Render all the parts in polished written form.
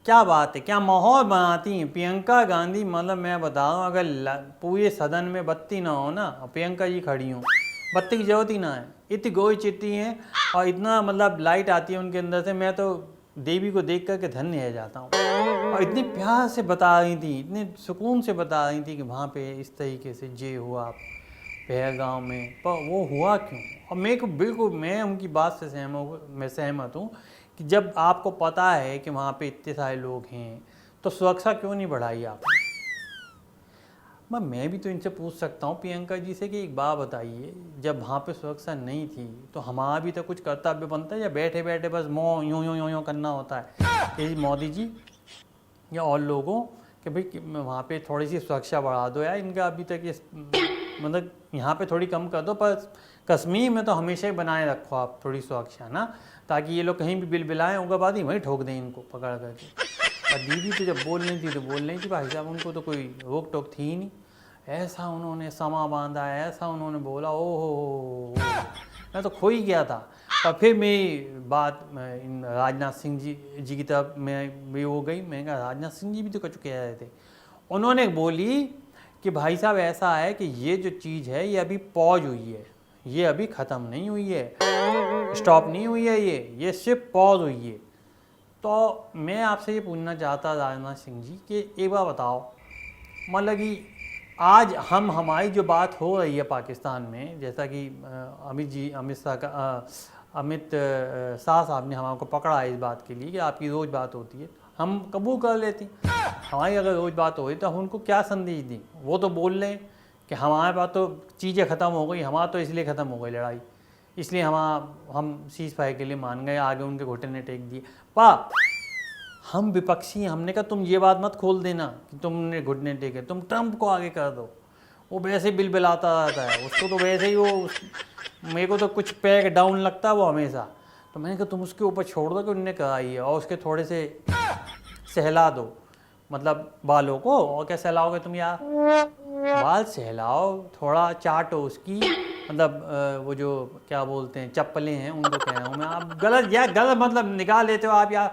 क्या बात है, क्या माहौल बनाती हैं प्रियंका गांधी। मतलब मैं बता रहा हूँ, अगर पूरे सदन में बत्ती ना हो ना, प्रियंका जी खड़ी हूँ, बत्ती की जरूरत ही ना है, इतनी गोई चिट्टी हैं और इतना मतलब लाइट आती है उनके अंदर से। मैं तो देवी को देख करके धन्य है जाता हूँ। और इतने प्यार से बता रही थी, इतने सुकून से बता रही थी कि वहाँ पे इस तरीके से जे हुआ पहलगाम में, पर वो हुआ क्यों। और मेरे को बिल्कुल, मैं उनकी बात से सहमत हूँ कि जब आपको पता है कि वहाँ पे इतने सारे लोग हैं तो सुरक्षा क्यों नहीं बढ़ाई आपने। मैं भी तो इनसे पूछ सकता हूँ प्रियंका जी से कि एक बात बताइए, जब वहाँ पे सुरक्षा नहीं थी तो हमारा भी तो कुछ कर्तव्य बनता है या बैठे बैठे बस मों यूँ करना होता है कि मोदी जी या और लोगों कि भाई वहाँ पे थोड़ी सी सुरक्षा बढ़ा दो यार, इनका अभी तक ये मतलब यहाँ पे थोड़ी कम कर दो, पर कश्मीर में तो हमेशा ही बनाए रखो आप थोड़ी सुरक्षा ना, ताकि ये लोग कहीं भी बिल बिलाएँ उनका बाद ही वहीं ठोक दें इनको पकड़ करके। और दीदी तो जब बोल रही थी तो बोल रही थी भाई साहब, उनको तो कोई रोक टोक थी ही नहीं। ऐसा उन्होंने समा बांधा, ऐसा उन्होंने बोला, ओ मैं तो खो ही गया था। और फिर मेरी बात इन राजनाथ सिंह जी की तरफ मैं भी हो गई। मैंने कहा राजनाथ सिंह जी भी तो कुछ कह रहे थे। उन्होंने बोली कि भाई साहब ऐसा है कि ये जो चीज़ है ये अभी पॉज हुई है, ये अभी ख़त्म नहीं हुई है, स्टॉप नहीं हुई है, ये सिर्फ पॉज हुई है। तो मैं आपसे ये पूछना चाहता राजनाथ सिंह जी कि एक बार बताओ, मतलब कि आज हमारी जो बात हो रही है पाकिस्तान में, जैसा कि अमित शाह साहब ने हमारे को पकड़ा है इस बात के लिए कि आपकी रोज़ बात होती है, हम कबूल कर लेते। हमारी अगर रोज़ बात हो रही तो हम उनको क्या संदेश दी। वो तो बोल रहे हैं कि हमारे पास तो चीज़ें ख़त्म हो गई, हमारा तो इसलिए ख़त्म हो गई लड़ाई, इसलिए हम सीज़ फायर के लिए मान गए, आगे उनके घुटने टेक दिए। हम विपक्षी हैं, हमने कहा तुम ये बात मत खोल देना कि तुमने घुटने टेके, तुम ट्रंप को आगे कर दो, वो वैसे ही बिल बिलाता रहता है, उसको तो वैसे ही मेरे को तो कुछ पैक डाउन लगता है वो हमेशा। तो मैंने कहा तुम उसके ऊपर छोड़ दो कि उनने कहा ही है, और उसके थोड़े से सहला दो, मतलब बालों को। और क्या सहलाओगे तुम यार, बाल सहलाओ, थोड़ा चाटो उसकी, मतलब वो जो क्या बोलते हैं चप्पलें हैं उनको कह रहा हूँ मैं। आप गलत मतलब निकाल लेते हो आप, या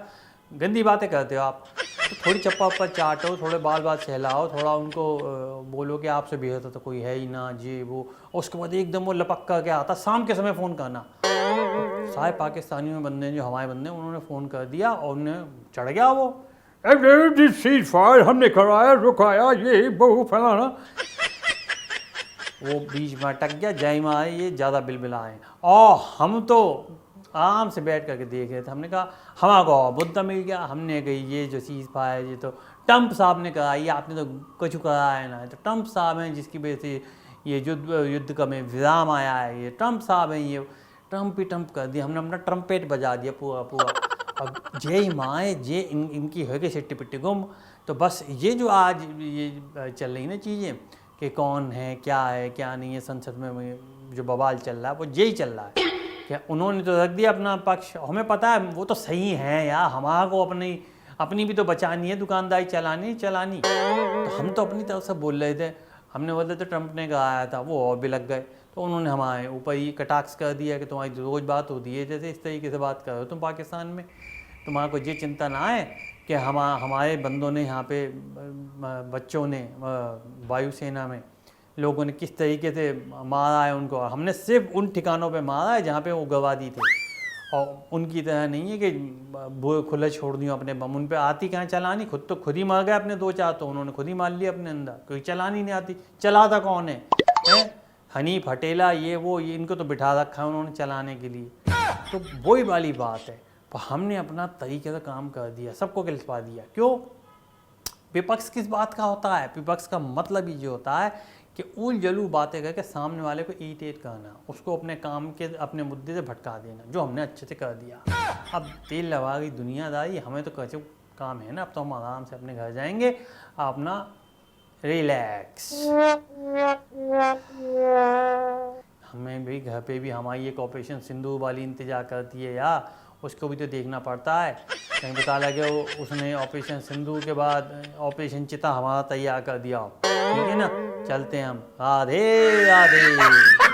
गंदी बातें करते हो आप। तो थोड़ी चप्पा उप्पा चाटो, थोड़े बाल सहलाओ, थोड़ा उनको बोलो कि आपसे बेहतर तो कोई है ही ना, जी वो। और उसके बाद एकदम वो लपक कर के आता, शाम के समय फ़ोन करना। तो सारे पाकिस्तानियों में बंदे जो हमारे बंदे, उन्होंने फ़ोन कर दिया और उन्हें चढ़ गया वो, सीज़ फायर हमने कराया, रुकाया, ये बहु फलाना। वो बीच में अटक गया, जय माँ ये ज़्यादा बिलबिलाए। और हम तो आराम से बैठ करके देख रहे थे। हमने कहा हमारा को बुद्धा मिल गया। हमने कही ये जो चीज़ पाया ये तो ट्रंप साहब ने कहा, ये आपने तो कुछ कराया है ना, तो ट्रंप साहब हैं जिसकी वजह से ये युद्ध का में विराम आया है, ये ट्रंप साहब हैं, ये ट्रंप ही ट्रंप कर दिया। हमने अपना ट्रम्पेट बजा दिया पूरा। अब जय माए जे इनकी है कि सिट्टी पिट्टी गुम। तो बस ये जो आज ये चल रही ना चीज़ें कि कौन है क्या नहीं है, संसद में जो बवाल चल रहा है वो यही चल रहा है। क्या उन्होंने तो रख दिया अपना पक्ष, हमें पता है वो तो सही है यार, हमारा को अपनी भी तो बचानी है, दुकानदारी चलानी। तो हम तो अपनी तरफ से बोल रहे थे, हमने बोले तो ट्रंप ने कहा था, वो और भी लग गए। तो उन्होंने हमारे ऊपर ही कटाक्ष कर दिया कि तुम्हारी रोज़ बात होती है जैसे इस तरीके से बात कर रहे हो तुम पाकिस्तान में, तुम्हारा को ये चिंता ना है कि हमारे बंदों ने यहाँ पे बच्चों ने वायुसेना में लोगों ने किस तरीके से मारा है उनको। हमने सिर्फ उन ठिकानों पे मारा है जहाँ पे वो गवादी थे, और उनकी तरह नहीं है कि खुले छोड़ दियो अपने बम। उन पे आती कहाँ चलानी, खुद ही मर गए अपने 2-4, तो उन्होंने खुद ही मार लिया अपने अंदर, कोई चलानी नहीं आती। चलाता कौन है? हनीफ हटेला ये इनको तो बिठा रखा है उन्होंने चलाने के लिए। तो वही वाली बात है, तो हमने अपना तरीके से काम कर दिया, सबको गिलवा दिया। क्यों? विपक्ष किस बात का होता है? विपक्ष का मतलब ये होता है कि उल जलू बातें करके सामने वाले को इरिटेट करना, उसको अपने काम के अपने मुद्दे से भटका देना, जो हमने अच्छे से कर दिया। अब तेल लगा गई दुनियादारी, हमें तो कैसे काम है ना, अब तो हम आराम से अपने घर जाएंगे, अपना रिलैक्स। हमें भी घर पे भी हमारी एक ऑपरेशन सिंदूर वाली इंतजार करती है यार, उसको भी तो देखना पड़ता है। कहीं पता लगे उसने ऑपरेशन सिंदूर के बाद ऑपरेशन चिता हमारा तैयार कर दिया। ठीक है ना, चलते हैं हम। राधे राधे।